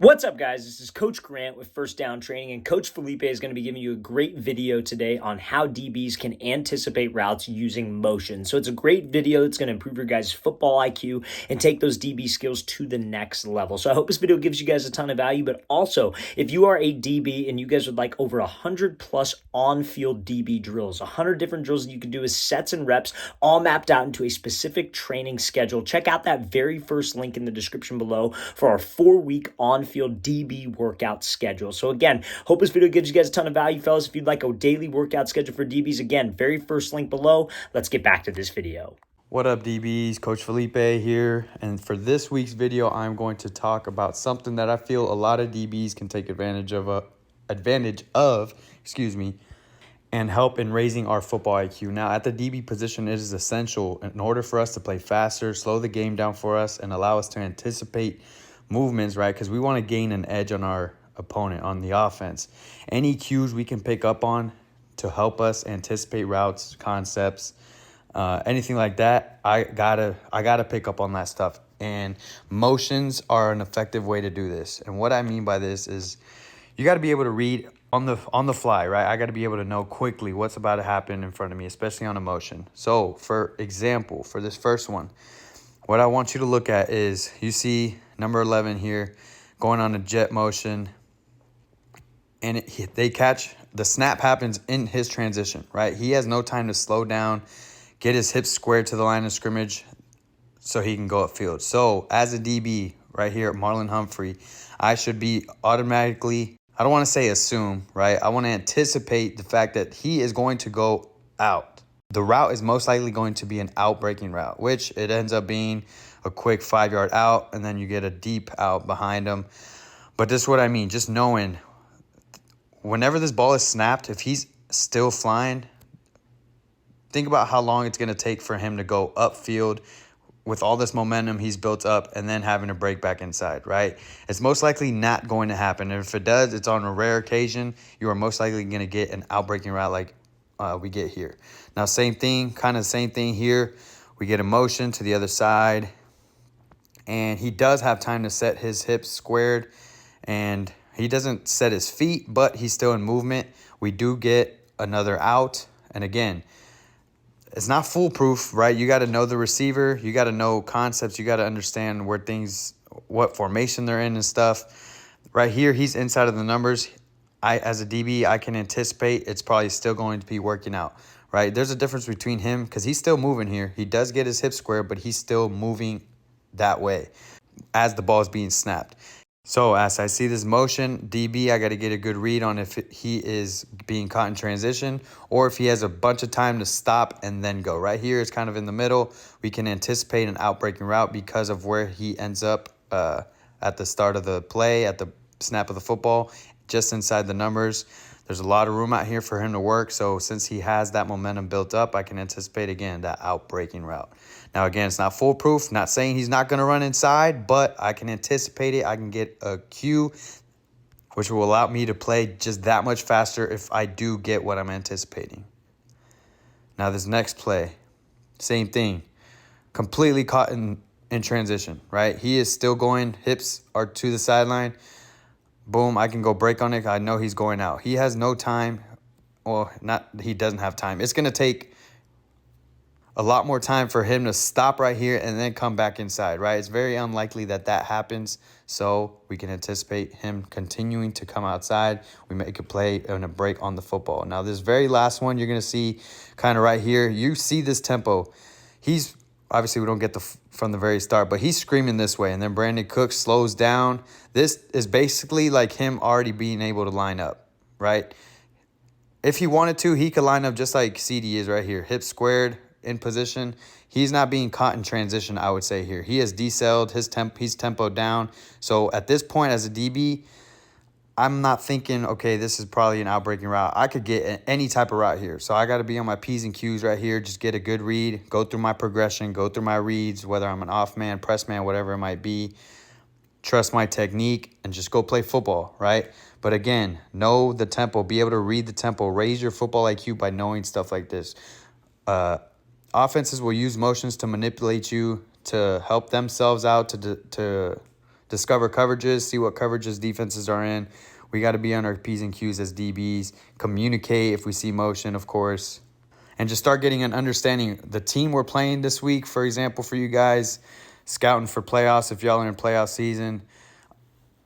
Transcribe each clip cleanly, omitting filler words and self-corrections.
What's up, guys? This is Coach Grant with First Down Training, and Coach Felipe is going to be giving you a great video today on how DBs can anticipate routes using motion. So it's a great video that's going to improve your guys' football IQ and take those DB skills to the next level. So I hope this video gives you guys a ton of value, but also if you are a DB and you guys would like over 100 plus on-field DB drills, 100 different drills that you can do as sets and reps, all mapped out into a specific training schedule, check out that very first link in the description below for our 4-week on-field DB workout schedule. So again, hope this video gives you guys a ton of value, fellas. If you'd like a daily workout schedule for DBs, again, very first link below. Let's get back to this video. What up, DBs? Coach Felipe here, and for this week's video, I'm going to talk about something that I feel a lot of DBs can take advantage of, and help in raising our football IQ. Now, at the DB position, it is essential in order for us to play faster, slow the game down for us, and allow us to anticipate movements, right? Because we want to gain an edge on our opponent on the offense. Any cues we can pick up on to help us anticipate routes, concepts, anything like that, I gotta pick up on that stuff. And motions are an effective way to do this. And what I mean by this is you got to be able to read on the fly, right? I got to be able to know quickly what's about to happen in front of me, especially on a motion. So, for example, for this first one, what I want you to look at is you see number 11 here going on a jet motion, and they catch the snap happens in his transition, right? He has no time to slow down, get his hips squared to the line of scrimmage so he can go upfield. So as a DB right here at Marlon Humphrey, I should be automatically, I don't want to say assume, right? I want to anticipate the fact that he is going to go out. The route is most likely going to be an out-breaking route, which it ends up being a quick 5-yard out, and then you get a deep out behind him. But this is what I mean, just knowing whenever this ball is snapped, if he's still flying, think about how long it's going to take for him to go upfield with all this momentum he's built up and then having to break back inside, right? It's most likely not going to happen. And if it does, it's on a rare occasion. You are most likely going to get an out-breaking route like we get here. Now, same thing here. We get a motion to the other side, and he does have time to set his hips squared, and he doesn't set his feet, but he's still in movement. We do get another out, and again, it's not foolproof, right? You got to know the receiver. You got to know concepts. You got to understand what formation they're in and stuff. Right here, he's inside of the numbers. As a DB, I can anticipate it's probably still going to be working out, right? There's a difference between him because he's still moving here. He does get his hips square, but he's still moving that way as the ball is being snapped. So as I see this motion, DB, I got to get a good read on if he is being caught in transition or if he has a bunch of time to stop and then go. Right here, it's kind of in the middle. We can anticipate an outbreaking route because of where he ends up at the start of the play, at the snap of the football, just inside the numbers. There's a lot of room out here for him to work. So since he has that momentum built up, I can anticipate, again, that outbreaking route. Now, again, it's not foolproof. Not saying he's not going to run inside, but I can anticipate it. I can get a cue, which will allow me to play just that much faster if I do get what I'm anticipating. Now, this next play, same thing. Completely caught in transition, right? He is still going. Hips are to the sideline. Boom, I can go break on it. I know he's going out. He has no time. Well, he doesn't have time. It's going to take a lot more time for him to stop right here and then come back inside, right? It's very unlikely that happens. So we can anticipate him continuing to come outside. We make a play and a break on the football. Now, this very last one you're going to see kind of right here. You see this tempo. He's obviously, we don't get from the very start, but he's screaming this way, and then Brandon Cooks slows down. This is basically like him already being able to line up, right? If he wanted to, he could line up just like CD is right here, hips squared in position. He's not being caught in transition, I would say here. He has decelled, he's tempoed down. So at this point as a DB, I'm not thinking, okay, this is probably an outbreaking route. I could get any type of route here. So I got to be on my P's and Q's right here. Just get a good read, go through my progression, go through my reads, whether I'm an off man, press man, whatever it might be. Trust my technique and just go play football, right? But again, know the tempo, be able to read the tempo, raise your football IQ by knowing stuff like this. Offenses will use motions to manipulate you, to help themselves out, to discover coverages, see what coverages defenses are in. We got to be on our P's and Q's as DBs, communicate if we see motion, of course, and just start getting an understanding. The team we're playing this week, for example, for you guys, scouting for playoffs, if y'all are in playoff season,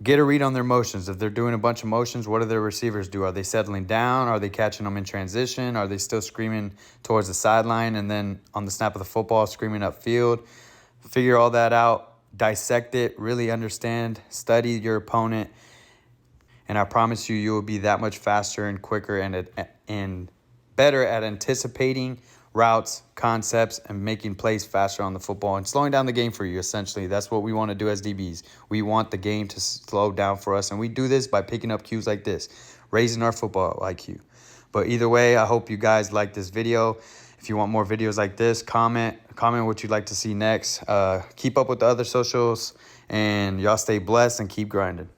get a read on their motions. If they're doing a bunch of motions, what do their receivers do? Are they settling down? Are they catching them in transition? Are they still screaming towards the sideline and then on the snap of the football screaming upfield? Figure all that out, dissect it, really understand, study your opponent, and I promise you, you will be that much faster and quicker and better at anticipating routes, concepts, and making plays faster on the football and slowing down the game for you, essentially. That's what we want to do as DBs. We want the game to slow down for us, and we do this by picking up cues like this, raising our football IQ. But either way, I hope you guys like this video. If you want more videos like this, comment what you'd like to see next. Keep up with the other socials, and y'all stay blessed and keep grinding.